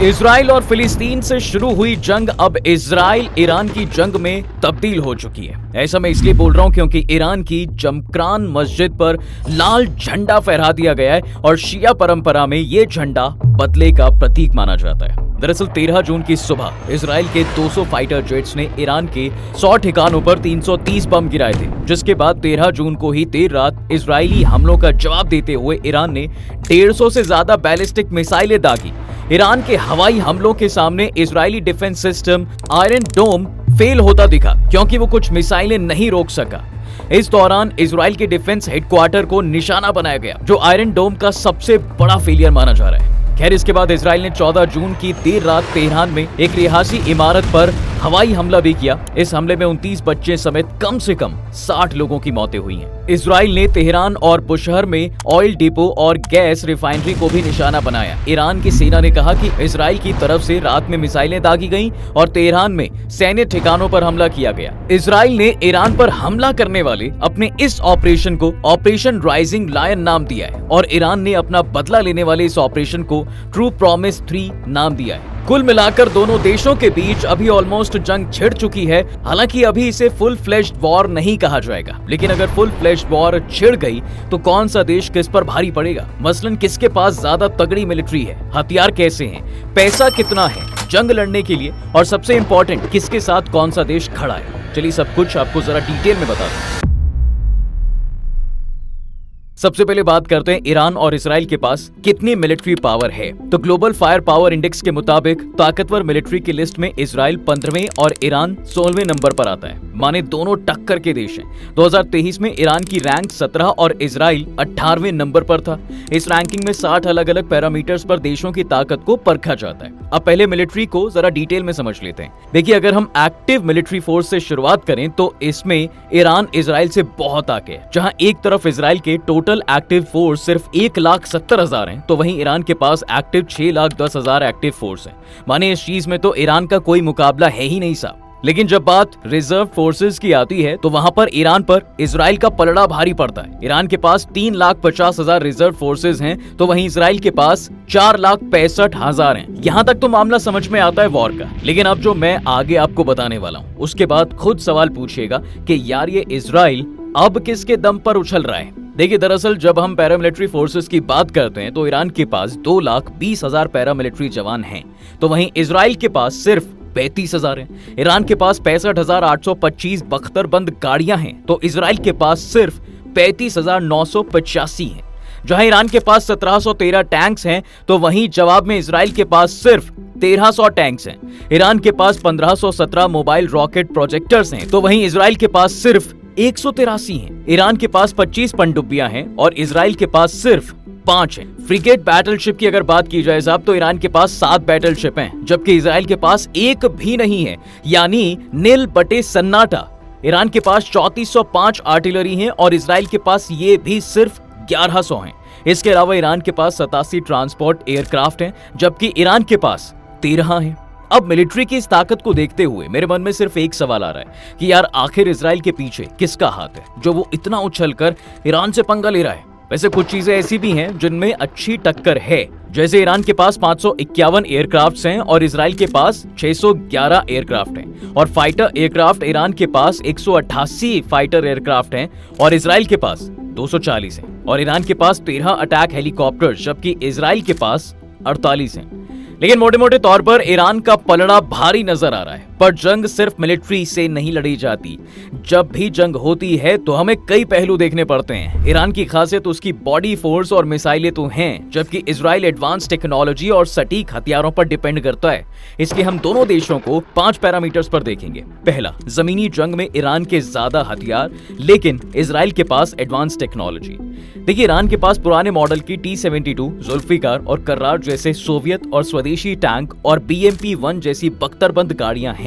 Israel और फिलिस्तीन से शुरू हुई जंग अब इजराइल ईरान की जंग में तब्दील हो चुकी है। ऐसा मैं इसलिए बोल रहा हूं क्योंकि ईरान की जमक्रान मस्जिद पर लाल झंडा फहरा दिया गया है और शिया परंपरा में ये झंडा बदले का प्रतीक माना जाता है। दरअसल 13 जून की सुबह इजराइल के 200 फाइटर जेट्स ने ईरान के 100 ठिकानों पर 330 बम गिराए थे, जिसके बाद 13 जून को ही देर रात इजरायली हमलों का जवाब देते हुए ईरान ने 150 से ज्यादा बैलिस्टिक मिसाइलें दागी। ईरान के हवाई हमलों के सामने इजरायली डिफेंस सिस्टम आयरन डोम फेल होता दिखा क्योंकि वो कुछ मिसाइलें नहीं रोक सका। इस दौरान इजराइल के डिफेंस हेडक्वार्टर को निशाना बनाया गया, जो आयरन डोम का सबसे बड़ा फेलियर माना जा रहा है। खैर, इसके बाद इजराइल ने 14 जून की देर रात तेहरान में एक रिहायशी इमारत पर हवाई हमला भी किया। इस हमले में 29 बच्चे समेत कम से कम 60 लोगों की मौतें हुई हैं। इजराइल ने तेहरान और बुशहर में ऑयल डिपो और गैस रिफाइनरी को भी निशाना बनाया। ईरान की सेना ने कहा कि इजराइल की तरफ से रात में मिसाइलें दागी गईं और तेहरान में सैन्य ठिकानों पर हमला किया गया। इजराइल ने ईरान पर हमला करने वाले अपने इस ऑपरेशन को ऑपरेशन राइजिंग लायन नाम दिया है और ईरान ने अपना बदला लेने वाले इस ऑपरेशन को ट्रू प्रॉमिस 3 नाम दिया है। कुल मिलाकर दोनों देशों के बीच अभी ऑलमोस्ट जंग छिड़ चुकी है। हालांकि अभी इसे फुल फ्लेश्ड वॉर नहीं कहा जाएगा, लेकिन अगर फुल फ्लेश्ड वॉर छिड़ गई तो कौन सा देश किस पर भारी पड़ेगा? मसलन किसके पास ज्यादा तगड़ी मिलिट्री है, हथियार कैसे हैं, पैसा कितना है जंग लड़ने के लिए, और सबसे इंपॉर्टेंट किसके साथ कौन सा देश खड़ा है। चलिए सब कुछ आपको जरा डिटेल में बता दूं। सबसे पहले बात करते हैं ईरान और इजराइल के पास कितनी मिलिट्री पावर है। तो ग्लोबल फायर पावर इंडेक्स के मुताबिक ताकतवर मिलिट्री की लिस्ट में इजराइल 15वें और ईरान 16वें नंबर पर आता है। माने दोनों टक्कर के देश हैं। 2023 में ईरान की रैंक 17 और इजराइल 18वें नंबर पर था। इस रैंकिंग में 60 अलग अलग पैरामीटर्स पर देशों की ताकत को परखा जाता है। अब पहले मिलिट्री को जरा डिटेल में समझ लेते हैं। देखिए, अगर हम एक्टिव मिलिट्री फोर्स से शुरुआत करें तो इसमें ईरान इजराइल से बहुत आगे है। जहां एक तरफ इजराइल के टोटल एक्टिव फोर्स सिर्फ 1,70,000 हैं, तो वहीं ईरान के पास एक्टिव 6,10,000 एक्टिव फोर्स हैं। माने इस चीज में तो ईरान का कोई मुकाबला है ही नहीं साहब। लेकिन जब बात रिजर्व फोर्सेस की आती है तो वहां पर ईरान पर इजराइल का पलड़ा भारी पड़ता है। ईरान के पास 3,50,000 रिजर्व फोर्सेस हैं, तो वहीं इजराइल के पास 4,65,000 हैं। यहाँ तक तो मामला समझ में आता है वॉर का। लेकिन अब जो मैं आगे आपको बताने वाला हूँ उसके बाद खुद सवाल पूछिएगा कि यार ये इजराइल अब किसके दम पर उछल रहा है। देखिए, दरअसल जब हम पैरामिलिट्री फोर्सेस की बात करते हैं तो ईरान के पास 2,20,000 पैरामिलिट्री जवान हैं, तो वहीं इजराइल के पास सिर्फ 35,000 हैं। ईरान के पास 65,825 बख्तरबंद गाड़ियां हैं, तो इजराइल के पास सिर्फ 35,985 हैं। जहां ईरान के पास 1,713 टैंक्स हैं, तो वहीं जवाब में इजराइल के पास सिर्फ 1,300 टैंक्स हैं। ईरान के पास 1,517 मोबाइल रॉकेट प्रोजेक्टर्स हैं, तो वहीं इजराइल के पास सिर्फ 183 हैं। ईरान के पास 25 पनडुब्बियां हैं और इजराइल के पास सिर्फ 5 हैं। फ्रिगेट बैटलशिप की अगर बात की जाए साहब तो ईरान के पास 7 बैटलशिप हैं, जबकि इजराइल के पास एक भी नहीं है, यानी नील बटे सन्नाटा। ईरान के पास 3405 आर्टिलरी हैं और इजराइल के पास ये भी सिर्फ 1100 हैं। इसके अलावा ईरान के पास 87 ट्रांसपोर्ट एयरक्राफ्ट हैं, जबकि ईरान के पास 13 हैं। अब मिलिट्री की इस ताकत को देखते हुए मेरे मन में सिर्फ एक सवाल आ रहा है कि यार आखिर इजराइल के पीछे किसका हाथ है जो वो इतना उछलकर ईरान से पंगा ले रहा है। वैसे कुछ चीजें ऐसी भी हैं जिनमें अच्छी टक्कर है, जैसे ईरान के पास 551 एयरक्राफ्ट्स हैं और इजराइल के पास 611 एयरक्राफ्ट हैं, और फाइटर एयरक्राफ्ट ईरान के पास 188 फाइटर एयरक्राफ्ट हैं और इजराइल के पास 240 हैं, और ईरान के पास 13 अटैक हेलीकॉप्टर्स जबकि इजराइल के पास 48 हैं। लेकिन मोटे मोटे तौर पर ईरान का पलड़ा भारी नजर आ रहा है, पर जंग सिर्फ मिलिट्री से नहीं लड़ी जाती। जब भी जंग होती है तो हमें कई पहलू देखने पड़ते हैं। ईरान की खासियत उसकी बॉडी फोर्स और मिसाइलें तो हैं, जबकि इजराइल एडवांस टेक्नोलॉजी और सटीक हथियारों पर डिपेंड करता है। इसलिए हम दोनों देशों को 5 पैरामीटर्स पर देखेंगे। पहला, जमीनी जंग में ईरान के ज्यादा हथियार लेकिन इजराइल के पास एडवांस टेक्नोलॉजी। देखिए, ईरान के पास पुराने मॉडल की T-72, जुल्फिकार और कर्रार जैसे सोवियत और स्वदेशी टैंक और BMP-1 जैसी बख्तरबंद गाड़ियां हैं।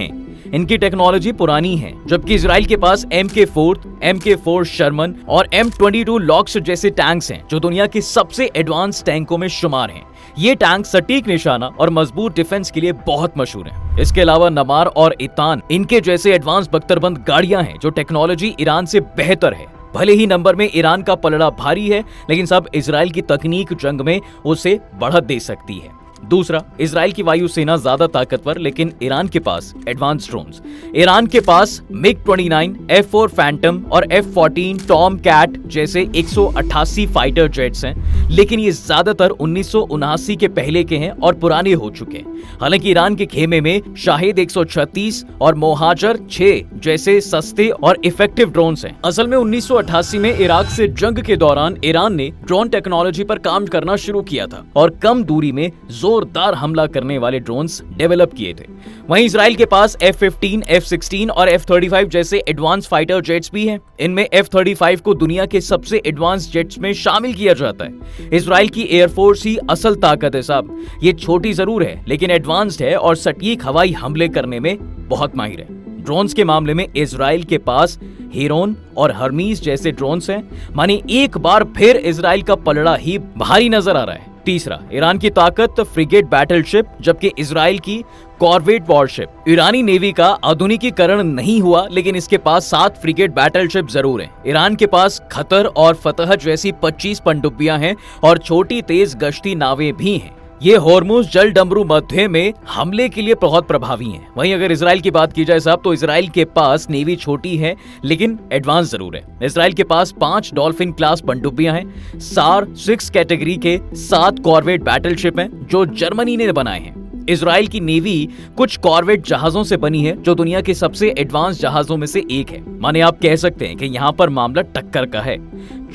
इनकी टेक्नोलॉजी पुरानी है, जबकि इजराइल के पास MK4, MK4 शर्मन और M22 लॉक्स जैसे टैंक्स हैं, जो दुनिया के सबसे एडवांस टैंकों में शुमार हैं। ये टैंक सटीक निशाना और मजबूत डिफेंस के लिए बहुत मशहूर हैं। इसके अलावा नमार और इतान इनके जैसे एडवांस बख्तरबंद गाड़ियां हैं, जो टेक्नोलॉजी ईरान से बेहतर है। भले ही नंबर में ईरान का पलड़ा भारी है, लेकिन सब इजराइल की तकनीक जंग में उसे बढ़त दे सकती है। दूसरा, इजराइल की वायुसेना ज्यादा ताकतवर लेकिन ईरान के पास एडवांस ड्रोन्स। ईरान के पास MiG-29, F-4 फैंटम और F-14 टॉम कैट जैसे 188 फाइटर जेट्स हैं, लेकिन ये ज्यादातर 1979 के पहले के हैं और पुराने हो चुके हैं। हालांकि ईरान के खेमे में शाहिद 136 और मोहाजर 6 जैसे सस्ते और इफेक्टिव ड्रोन्स हैं। असल में 1988 में इराक से जंग के दौरान ईरान ने ड्रोन टेक्नोलॉजी पर काम करना शुरू किया था और कम दूरी में जोरदार हमला करने वाले ड्रोन्स डेवलप किए थे। वहीं इजराइल के पास F-15, F-16 और F-35 जैसे एडवांस फाइटर जेट्स भी हैं। इनमें F-35 को दुनिया के सबसे एडवांस जेट्स में शामिल किया जाता है। इजराइल की एयरफोर्स ही असल ताकत है साहब। ये छोटी जरूर है लेकिन एडवांस्ड है और सटीक हवाई हमले करने में बहुत माहिर है। ड्रोन्स के मामले में इजराइल के पास हेरोन और हर्मीज जैसे ड्रोन्स हैं। माने एक बार फिर इजराइल का पलड़ा ही भारी नजर आ रहा है। तीसरा, ईरान की ताकत फ्रिगेट बैटलशिप, जबकि इजराइल की कॉर्वेट वॉरशिप। ईरानी नेवी का आधुनिकीकरण नहीं हुआ लेकिन इसके पास 7 फ्रिगेट बैटलशिप जरूर हैं। ईरान के पास खतर और फतह जैसी 25 पनडुब्बियां हैं और छोटी तेज गश्ती नावें भी हैं। ये होर्मुज जल डमरू मध्य में हमले के लिए बहुत प्रभावी हैं। वहीं अगर इजराइल की बात की जाए साहब तो इजराइल के पास नेवी छोटी है लेकिन एडवांस जरूर है। इजराइल के पास 5 डॉल्फिन क्लास पनडुब्बियां हैं। सार 6 कैटेगरी के 7 कॉर्वेट बैटलशिप हैं जो जर्मनी ने बनाए हैं। इजराइल की नेवी कुछ कॉर्वेट जहाजों से बनी है जो दुनिया के सबसे एडवांस जहाजों में से एक है। माने आप कह सकते हैं कि यहाँ पर मामला टक्कर का है।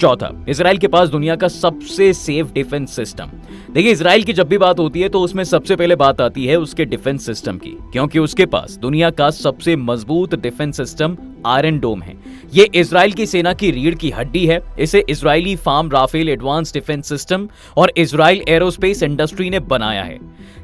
चौथा, इजराइल के पास दुनिया का सबसे सेफ डिफेंस सिस्टम। देखिए, इजराइल की जब भी बात होती है तो उसमें सबसे पहले बात आती है उसके डिफेंस सिस्टम की, क्योंकि उसके पास दुनिया का सबसे मजबूत डिफेंस सिस्टम आयरन डोम है। ये इजराइल की सेना की रीढ़ की हड्डी है। इसे Israeli firm Rafael advance defence system और इजराइल एरोस्पेस इंडस्ट्री ने बनाया है।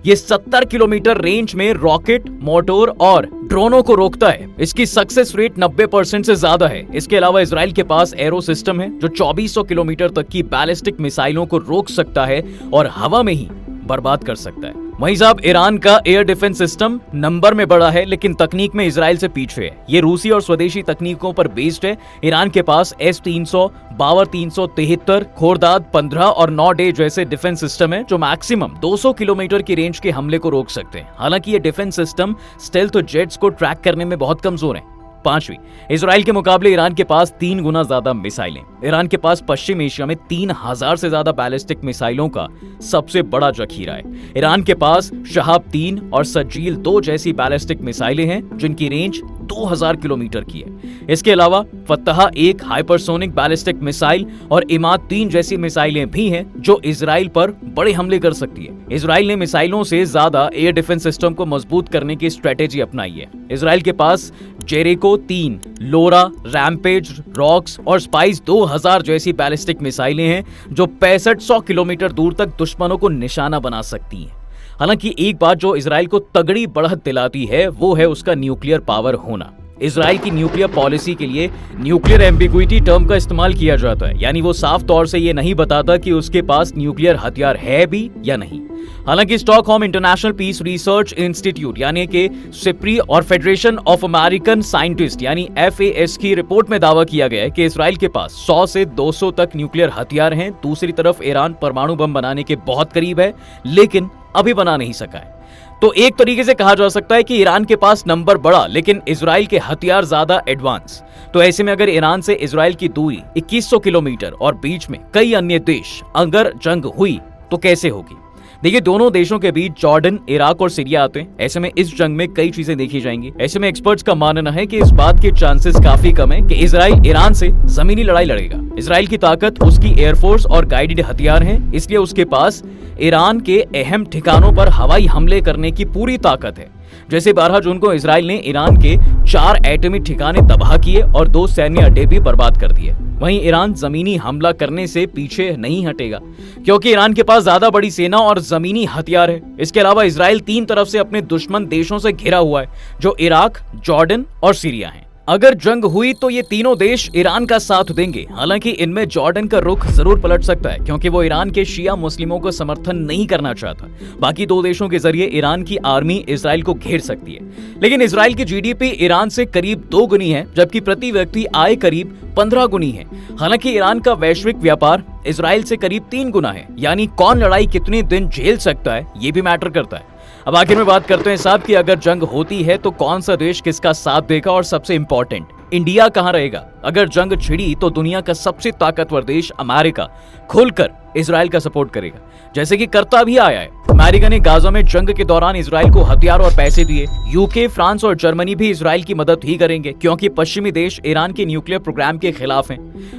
ये 70 किलोमीटर रेंज में रॉकेट, मोटर और ड्रोनों को रोकता है। इसकी सक्सेस रेट 90% से ज्यादा है। इसके अलावा इजराइल के पास एरो सिस्टम है जो 2400 किलोमीटर तक की बैलिस्टिक मिसाइलों को रोक सकता है और हवा में ही बर्बाद कर सकता है। वहीं साहब, ईरान का एयर डिफेंस सिस्टम नंबर में बड़ा है लेकिन तकनीक में इजराइल से पीछे है। ये रूसी और स्वदेशी तकनीकों पर बेस्ड है। ईरान के पास S-300, बावर 373, खोरदाद 15 और 9D जैसे डिफेंस सिस्टम है जो मैक्सिमम 200 किलोमीटर की रेंज के हमले को रोक सकते हैं। हालांकि ये डिफेंस सिस्टम स्टेल्थ जेट्स को ट्रैक करने में बहुत कमजोर है। पांचवी, इजराइल के मुकाबले ईरान के पास 3 गुना ज्यादा मिसाइलें। ईरान के पास पश्चिम एशिया में 3000 से ज्यादा बैलिस्टिक मिसाइलों का सबसे बड़ा जखीरा है। ईरान के पास शहाब 3 और सजील 2 जैसी बैलिस्टिक मिसाइलें हैं जिनकी रेंज 2000 किलोमीटर की है। इसके अलावा फतह 1 हाइपरसोनिक बैलिस्टिक मिसाइल और इमाद 3 जैसी मिसाइलें भी हैं जो इजराइल पर बड़े हमले कर सकती है। इजराइल ने मिसाइलों से ज्यादा एयर डिफेंस सिस्टम को मजबूत करने की स्ट्रेटेजी अपनाई है। इजराइल के पास जेरिको 3, लोरा, रैम्पेज, रॉक्स और स्पाइस 2000 जैसी बैलिस्टिक मिसाइलें हैं जो 6500 किलोमीटर दूर तक दुश्मनों को निशाना बना सकती हैं। हालांकि एक बात जो इजराइल को तगड़ी बढ़त दिलाती है वो है उसका न्यूक्लियर पावर होना। इजराइल की न्यूक्लियर पॉलिसी के लिए न्यूक्लियर एम्बिग्विटी टर्म का इस्तेमाल किया जाता है, यानी वो साफ तौर से ये नहीं बताता कि उसके पास न्यूक्लियर हथियार है भी या नहीं। हालांकि Stockholm international peace research institute यानी कि सिप्री और फेडरेशन ऑफ अमेरिकन साइंटिस्ट यानी FAS की रिपोर्ट में दावा किया गया है कि इजराइल के पास 100 से 200 तक न्यूक्लियर हथियार हैं। दूसरी तरफ ईरान परमाणु बम बनाने के बहुत करीब है लेकिन अभी बना नहीं सका है। तो एक तरीके से कहा जा सकता है कि ईरान के पास नंबर बड़ा लेकिन इजराइल के हथियार ज्यादा एडवांस। तो ऐसे में अगर ईरान से इजराइल की दूरी 2100 किलोमीटर और बीच में कई अन्य देश, अगर जंग हुई तो कैसे होगी? देखिए, दोनों देशों के बीच जॉर्डन, इराक और सीरिया आते हैं। ऐसे में इस जंग में कई चीजें देखी जाएंगी। ऐसे में एक्सपर्ट्स का मानना है कि इस बात के चांसेस काफी कम है कि इजराइल ईरान से जमीनी लड़ाई लड़ेगा। इजराइल की ताकत उसकी एयरफोर्स और गाइडेड हथियार हैं, इसलिए उसके पास ईरान के अहम ठिकानों पर हवाई हमले करने की पूरी ताकत है। जैसे 12 जून को इजराइल ने ईरान के 4 एटॉमिक ठिकाने तबाह किए और 2 सैन्य अड्डे भी बर्बाद कर दिए। वहीं ईरान जमीनी हमला करने से पीछे नहीं हटेगा क्योंकि ईरान के पास ज्यादा बड़ी सेना और जमीनी हथियार है। इसके अलावा इजराइल 3 तरफ से अपने दुश्मन देशों से घिरा हुआ है जो इराक, जॉर्डन और सीरिया हैं। अगर जंग हुई तो ये तीनों देश ईरान का साथ देंगे। हालांकि इनमें जॉर्डन का रुख जरूर पलट सकता है, क्योंकि वो ईरान के शिया मुस्लिमों को समर्थन नहीं करना चाहता। बाकी दो देशों के जरिए ईरान की आर्मी इजराइल को घेर सकती है। लेकिन इजराइल की जीडीपी ईरान से करीब 2 गुनी है, जबकि प्रति व्यक्ति आय करीब 15 गुनी है। हालांकि ईरान का वैश्विक व्यापार इजराइल से करीब 3 गुना है, यानी कौन लड़ाई कितने दिन झेल सकता है ये भी मैटर करता है। अब आखिर में बात करते हैं साहब कि अगर जंग होती है तो कौन सा देश किसका साथ देगा, और सबसे इंपॉर्टेंट इंडिया कहां रहेगा। अगर जंग छिड़ी तो दुनिया का सबसे ताकतवर देश अमेरिका खुलकर इजराइल का सपोर्ट करेगा, जैसे कि करता भी आया है। अमेरिका ने गाजा में जंग के दौरान इजराइल को हथियार और पैसे दिए। यूके, फ्रांस और जर्मनी भी इजराइल की मदद ही करेंगे, क्योंकि पश्चिमी देश ईरान के न्यूक्लियर प्रोग्राम के खिलाफ हैं।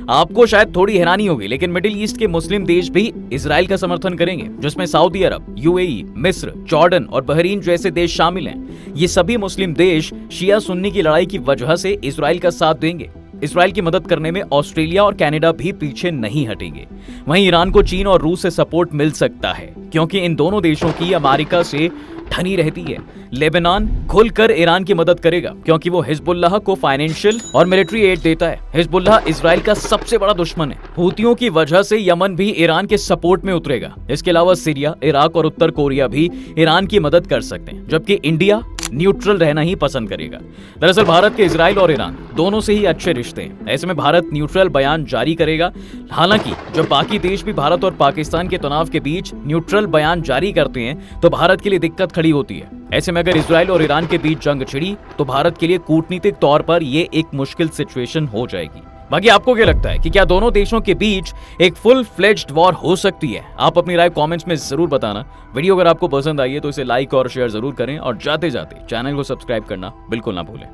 आपको शायद थोड़ी हैरानी होगी, लेकिन मिडिल ईस्ट के मुस्लिम देश भी इजराइल का समर्थन करेंगे, जिसमें सऊदी अरब, यूएई, मिस्र, जॉर्डन और बहरीन जैसे देश शामिल हैं। ये सभी मुस्लिम देश शिया सुन्नी की लड़ाई की वजह से इजराइल का साथ देंगे। इजराइल की मदद करने में ऑस्ट्रेलिया और कनाडा भी पीछे नहीं हटेंगे। वहीं ईरान को चीन और रूस से सपोर्ट मिल सकता है, क्योंकि इन दोनों देशों की अमेरिका से ठनी रहती है। लेबनान खुलकर ईरान की मदद करेगा, क्योंकि वो हिजबुल्लाह को फाइनेंशियल और मिलिट्री एड देता है। हिजबुल्लाह इजराइल का सबसे बड़ा दुश्मन है। हूतियों की वजह से यमन भी ईरान के सपोर्ट में उतरेगा। इसके अलावा सीरिया, इराक और उत्तर कोरिया भी ईरान की मदद कर सकते हैं, जबकि इंडिया न्यूट्रल रहना ही पसंद करेगा। दरअसल भारत के इजराइल और ईरान दोनों से ही अच्छे रिश्ते हैं। ऐसे में भारत न्यूट्रल बयान जारी करेगा। हालांकि जब बाकी देश भी भारत और पाकिस्तान के तनाव के बीच न्यूट्रल बयान जारी करते हैं तो भारत के लिए दिक्कत खड़ी होती है। ऐसे में अगर इजराइल और ईरान के बीच जंग छिड़ी तो भारत के लिए कूटनीतिक तौर पर यह एक मुश्किल सिचुएशन हो जाएगी। बाकी आपको क्या लगता है कि क्या दोनों देशों के बीच एक फुल फ्लेज्ड वॉर हो सकती है? आप अपनी राय कमेंट्स में जरूर बताना। वीडियो अगर आपको पसंद आई है तो इसे लाइक और शेयर जरूर करें, और जाते जाते चैनल को सब्सक्राइब करना बिल्कुल ना भूलें।